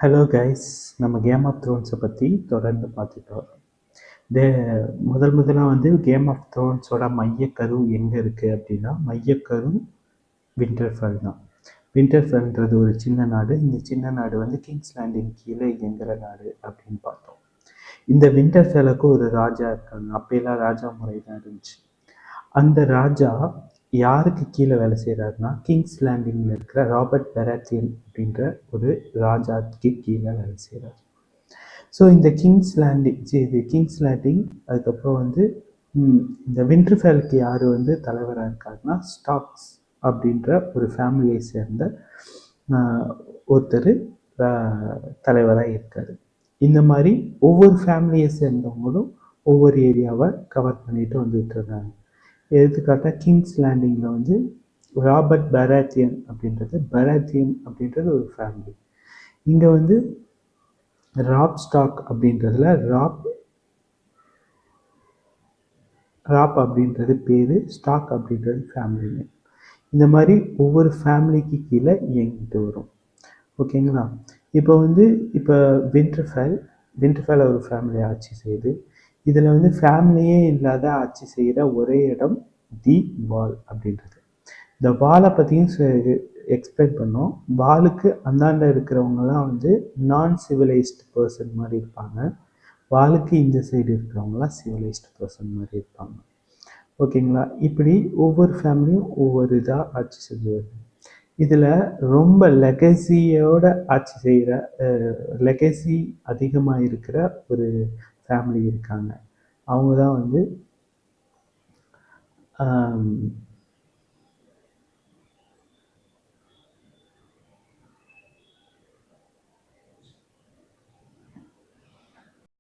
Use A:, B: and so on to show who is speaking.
A: Hello guys, நம்ம game of த்ரோன்ஸை பற்றி தொடர்ந்து பார்த்துட்டு வரோம். டே முதலாக வந்து கேம் ஆஃப் த்ரோன்ஸோட மையக்கரு எங்கே இருக்குது அப்படின்னா, மையக்கரு விண்டர்ஃபெல் தான். விண்டர்ஃபெல்ன்றது ஒரு சின்ன நாடு. இந்த சின்ன நாடு வந்து கிங்ஸ் லேண்டின் கீழே இயங்குகிற நாடு அப்படின்னு பார்த்தோம். இந்த விண்டர்ஃபெலுக்கு ஒரு ராஜா இருக்காங்க. அப்போலாம் ராஜா முறை தான் இருந்துச்சு. அந்த ராஜா யாருக்கு கீழே வேலை செய்கிறாருன்னா, கிங்ஸ் லேண்டிங்கில் இருக்கிற ராபர்ட் பெராத்தியன் அப்படின்ற ஒரு ராஜாக்கு கீழே வேலை செய்கிறார். ஸோ இந்த கிங்ஸ் லேண்டிங் அதுக்கப்புறம் வந்து இந்த விண்டர்ஃபெலுக்கு யார் வந்து தலைவராக இருக்காருன்னா, ஸ்டாக்ஸ் அப்படின்ற ஒரு ஃபேமிலியை சேர்ந்த ஒருத்தர் தலைவராக இருக்கார். இந்த மாதிரி ஒவ்வொரு ஃபேமிலியை சேர்ந்தவங்களும் ஒவ்வொரு ஏரியாவை கவர் பண்ணிட்டு வந்துட்டு இருக்காங்க. எடுத்துக்காட்டாக கிங்ஸ் லேண்டிங்கில் வந்து ராபர்ட் பெராத்தியன் அப்படின்றது ஒரு ஃபேமிலி. இங்கே வந்து ராப் ஸ்டாக் அப்படின்றதுல ராப் அப்படின்றது பேர், ஸ்டாக் அப்படின்றது ஃபேமிலி நேம். இந்த மாதிரி ஒவ்வொரு ஃபேமிலிக்கு கீழே இயங்கிட்டு வரும். ஓகேங்களா? இப்போ விண்டர்ஃபெல் ஒரு ஃபேமிலி ஆட்சி செய்யுது. இதில் வந்து ஃபேமிலியே இல்லாத ஆட்சி செய்கிற ஒரே இடம் தி வால் அப்படின்றது. இந்த வாலை பற்றியும் எக்ஸ்பிளைன் பண்ணோம். வாலுக்கு அந்தாண்ட இருக்கிறவங்கலாம் வந்து நான் சிவிலைஸ்டு பர்சன் மாதிரி இருப்பாங்க. வாலுக்கு இந்த சைடு இருக்கிறவங்களாம் சிவிலைஸ்டு பர்சன் மாதிரி இருப்பாங்க. ஓகேங்களா? இப்படி ஒவ்வொரு ஃபேமிலியும் ஒவ்வொரு இதாக ஆட்சி செஞ்சு வருது. இதில் ரொம்ப லெகசியோட ஆட்சி செய்கிற லெகசி அதிகமாக இருக்கிற ஒரு ஃபேமிலி இருக்காங்க. அவங்க தான் வந்து